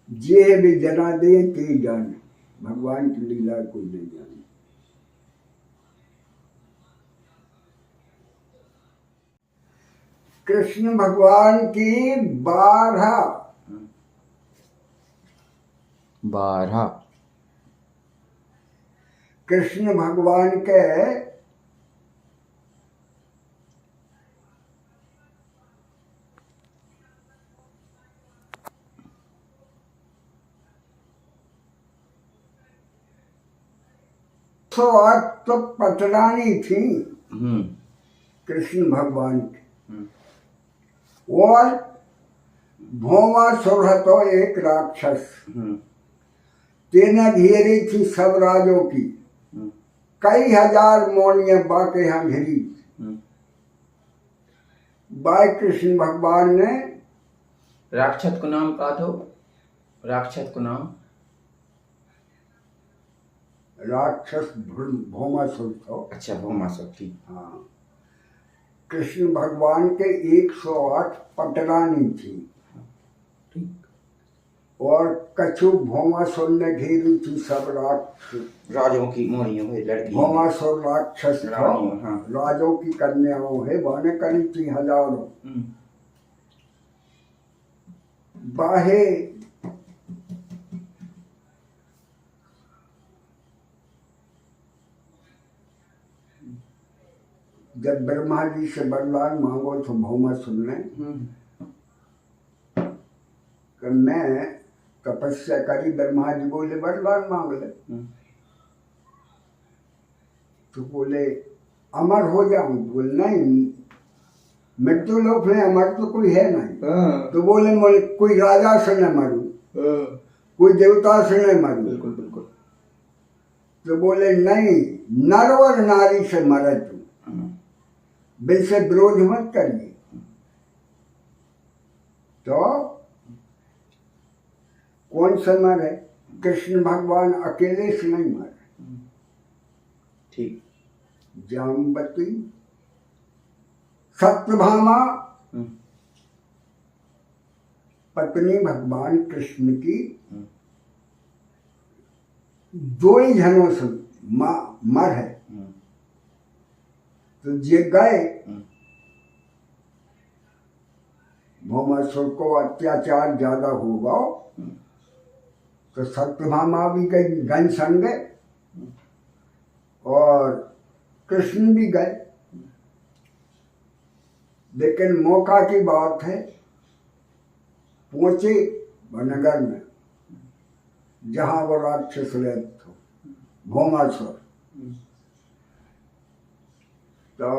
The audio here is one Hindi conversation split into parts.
जे भी जना दे ते जाने, भगवान की लीला कोई नहीं जाने। कृष्ण भगवान की 12 कृष्ण भगवान के 108 तो पटरानी थी कृष्ण भगवान की, और भौमासुर तो एक राक्षस, तेने घेरी थी सब राजों की, कई हजार मोनियां बाके यहाँ घिरी। बाई कृष्ण भगवान ने राक्षस को नाम का दो, राक्षस को नाम राक्षस भौमासुर तो। अच्छा, भौमासुर, ठीक। हाँ, कृष्ण भगवान के 108 पटरानी थी, ठीक। और कछु भौमासुर ने घेरी थी सब राजों की मोनियों है लड़की। भौमासुर राक्षस था, हाँ। राजों की कन्याओं है, बने करी थी हजारों। बाहे जब ब्रह्मा जी से वरदान मांगो तो भौमासुर ने कि मैं तपस्या करी, ब्रह्मा जी बोले वरदान मांग ले। तो बोले अमर हो जाऊं, बोले नहीं, मृत्यु लोक में अमर तो कोई है नहीं। तो बोले कोई राजा से न मरू, कोई देवता से न मरू। बिल्कुल बिल्कुल। तो बोले नहीं, नर और नारी से मरे तू, बिलसे विरोध मत करिए। तो कौन सा मरे? कृष्ण भगवान अकेले से नहीं मरे, ठीक। जाम्बती, सत्यभामा पत्नी भगवान कृष्ण की, दो ही जनों से मर है। तो ये गए, भौमासुर को अत्याचार ज्यादा होगा, तो सत्यभामा भी गई गन संग, और कृष्ण भी गए। लेकिन मौका की बात है, पहुंचे वनगर में जहां वो राक्षस रहते थे, भौमासुर। तो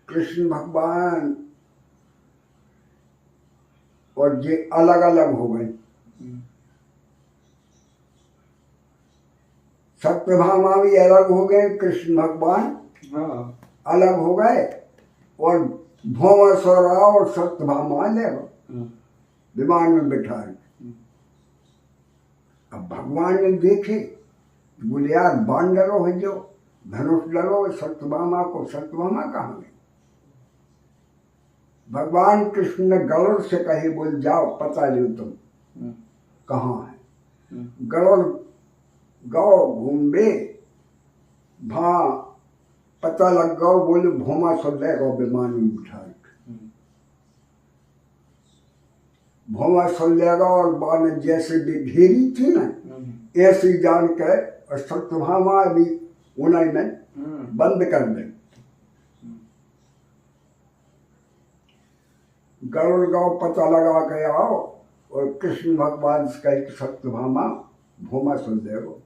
कृष्ण भगवान और ये अलग अलग हो गए। सत्यभामा भी अलग हो गए, कृष्ण भगवान अलग हो गए, और भौमासुर और सत्यभामा ले विमान में बिठाए। अब भगवान ने देखे, बोले यार बाण डरो है, जो धनुष डरो सत्यभामा को, सत्यभामा कहाँ गई? भगवान कृष्ण ने गरुड़ से कहे, बोल जाओ पता लो तुम कहाँ है। गरुड़ गौ घूमे, भा पता लग गो, बोले भौमासुर ले गो विमान में बिठा। भौमासुर ले गो, और बाण जैसे भी घेरी थी ना, ऐसी जान के सत्यभामा भी उन्हें में बंद कर दे। गरुड़ गांव पता लगा के आओ, और कृष्ण भगवान से कहे कि सत्यभामा भौमासुर देखो।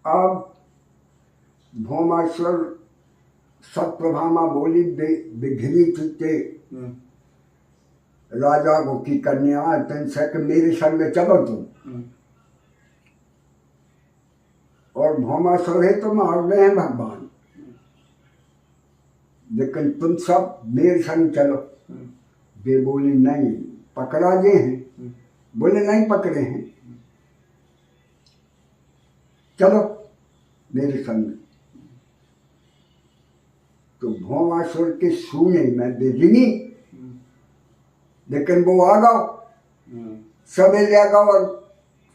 अब भौमासुर सत्यभामा बोली बिघरी थी राजा को की कन्या, तन से कि मेरे संग चलो तुम, और भौमासुर है तो मार रहे हैं भगवान, लेकिन तुम सब मेरे संग चलो। वे बोली नहीं, पकड़ा जे हैं। बोले नहीं पकड़े हैं, चलो मेरे संग। तो भौमासुर के सूने में बेदिनी, लेकिन वो आ गया, सबे ले गया और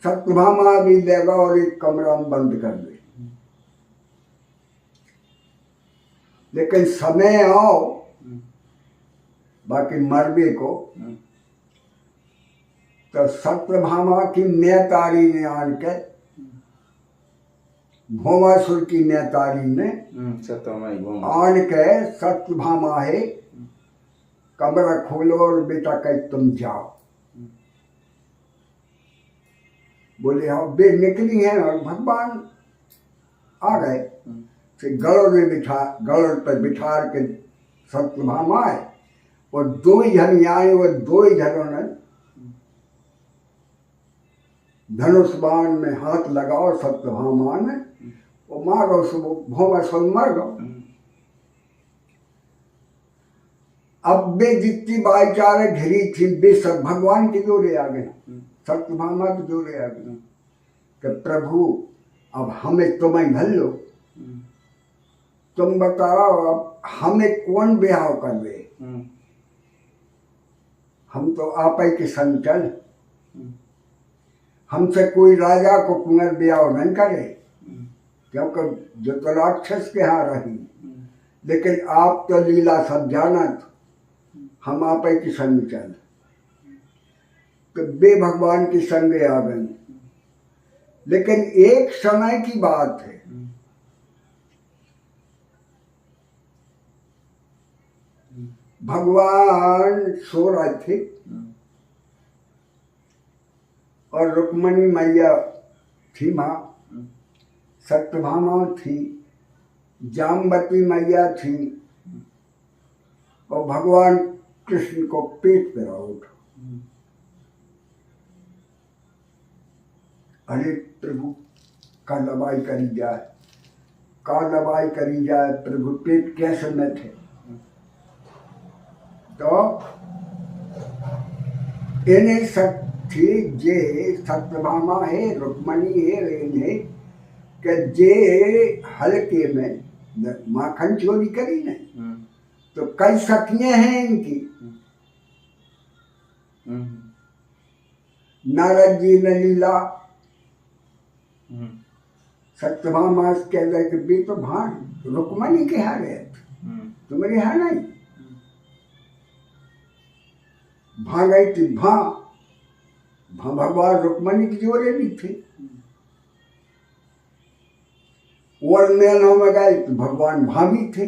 सत्यभामा भी ले गया और एक कमरा में बंद कर दे। लेकिन समय आओ बाकी मरबे को, तो सत्यभामा की नेतारी ने आन के भौमासुर की नेतारी ने आन के सत्यभामा है कमरा खोलो और बेटा कह तुम जाओ। बोले हाँ, बे निकली हैं और भगवान आ गए। फिर गलों पर बिठा के सत्यभामा आए और दो ही जन आए और दो ही जनों ने धनुष बाण में हाथ लगाओ सत्यभामा ने, वो मारो, भौमासुर मर गए। अब वे जितनी भाईचारे घिरी थी वे सब भगवान की जोरे आ गए, सत्यभामा की जोरे आ गए कि प्रभु अब हमें तुम्हें धल लो, तुम बताओ अब हमें कौन ब्याह कर दे, हम तो आप ही के संग चल, हमसे कोई राजा को पुनर्ब्याह नहीं करे, क्योंकि जो तो राक्षस के यहाँ रही, लेकिन आप तो लीला सब जानत, हम आप ही की संग चल। तो बे भगवान की संग आ गई। लेकिन एक समय की बात है, भगवान सो रहे थे और रुक्मणी मैया थी, माँ सत्यभामा थी, जाम्बती मैया थी और भगवान कृष्ण को पेट पे उठा। अरे प्रभु का दवाई करी जाए, का दवाई करी जाए, प्रभु पेट कैसे में थे। तो इन्हें सब थी जे सत्यभामा है, रुक्मणी है, इन्हें कि जे हल्के में माखन चोरी करी नहीं, तो कई सखियां हैं इनकी। नारद जी ने लीला सत्यभामा कह रहे कि बे तो भान रुक्मणी के यहाँ गए, तुम्हारे यहाँ नहीं। भाग गई थी भगवान रुक्मणी की जोरे भी थे। और मेलों में गए तो भगवान भाभी थे,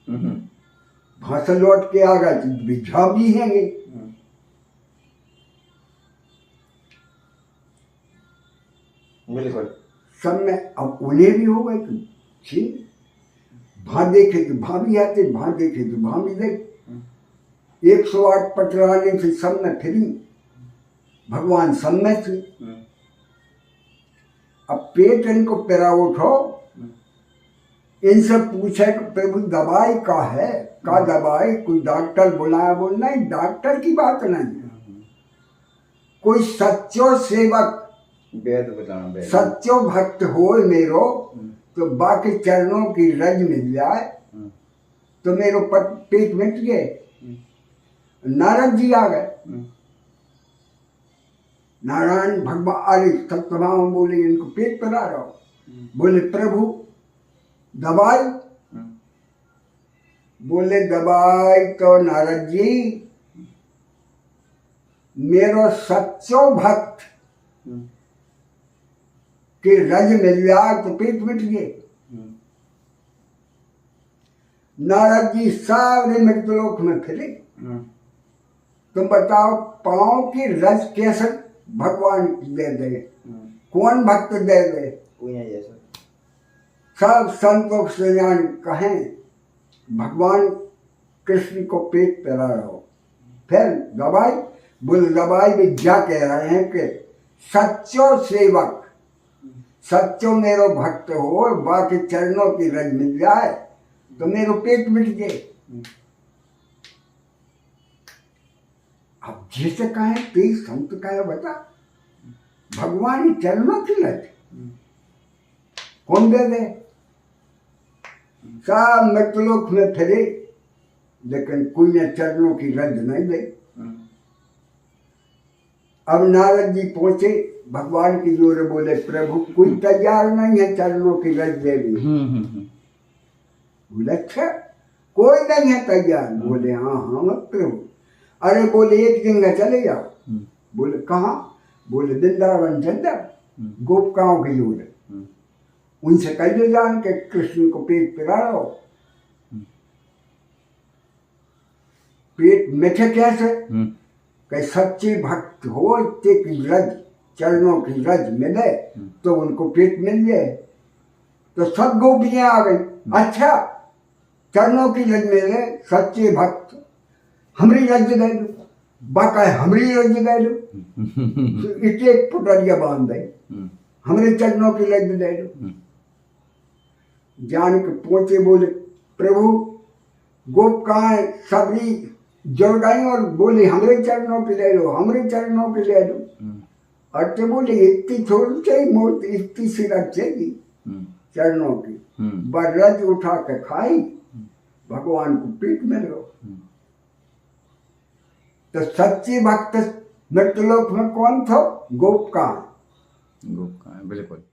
वहां से लौट के आ गए तो बिझा भी हैं। बिल्कुल सब में अब उन्हें भी हो गए कि वहां देखे तो भाभी आते, वहां देखे तो भाभी देख। 108 पटराने से सब में फिरी, भगवान सब में थे। अब पेट इनको पेरा उठो, इनसे पूछे कि प्रभु दवाई का है, का दवाई, कोई डॉक्टर बुलाया? बोल नहीं, डॉक्टर की बात नहीं, कोई सच्चो सेवक वेद बताना, सच्चो भक्त हो मेरो तो बाकी चरणों की रज मिल जाए तो मेरो पेट मिट गए। नारद जी आ गए, नारायण भगवान अरे सत्यभामा बोले इनको पेट पर आ रहा हो। बोले प्रभु दवाई? बोले दवाई तो नारद जी मेरो सच्चो भक्त कि रज मिल जाए तो पेट मिट गए। नारद जी सारे मृतलोक में फिरे, तुम बताओ पांव की रज कैसे भगवान दे दे, कौन भक्त दे दे? सब संतों से जान कहें भगवान कृष्ण को पेट पे रहो। फिर दवाई? बोल दवाई भी क्या कह रहे हैं कि सच्चो सेवक, सच्चो मेरो भक्त हो, बाकी चरणों की रज मिल जाए तो मेरो पेट मिट जाए। अब जैसे कहें तेज संत कहे बता, भगवान चरणों की रज कौन दे दे? सब मृतलोक में फिरे, लेकिन कोई ने चरणों की रज नहीं दी। अब नारद जी पहुंचे भगवान की जोर, बोले प्रभु कोई तैयार नहीं है चरणों की रज देवी। बोले अच्छा कोई नहीं है तैयार? बोले हाँ हाँ प्रभु। अरे बोले एक जगह चले जाओ। बोले कहाँ? बोले वृंदावन चल जाओ, गोपिकाओं की जोर, उनसे कह दो जान के कृष्ण को पेट पिलाओ। पेट मिठे कैसे? कि सच्चे भक्त हो ते की रज, चरणों की रज मिले तो उनको पेट मिल जाए। तो सब गोपियां आ गई, अच्छा चरणों की रज मिले, सच्चे भक्त हमरी रज दे दो, बाका हमरी रज दे दो, इसे एक पुटरिया बांध दे, हमरे चरणों की रज दे दो। जान के पहुंचे, बोले प्रभु गोपिकाएं सबरी जुड़ गई और बोले हमरे चरणों की ले लो, हमरे चरणों की ले लो। और तो बोले इतनी थोड़ी चाहिए मूर्ति, इतनी सी रज चाहिए चरणों की। बरज उठा के खाई, भगवान को पीठ में लो। तो सच्ची भक्त मृतलोक में कौन था? गोपिका। बिल्कुल।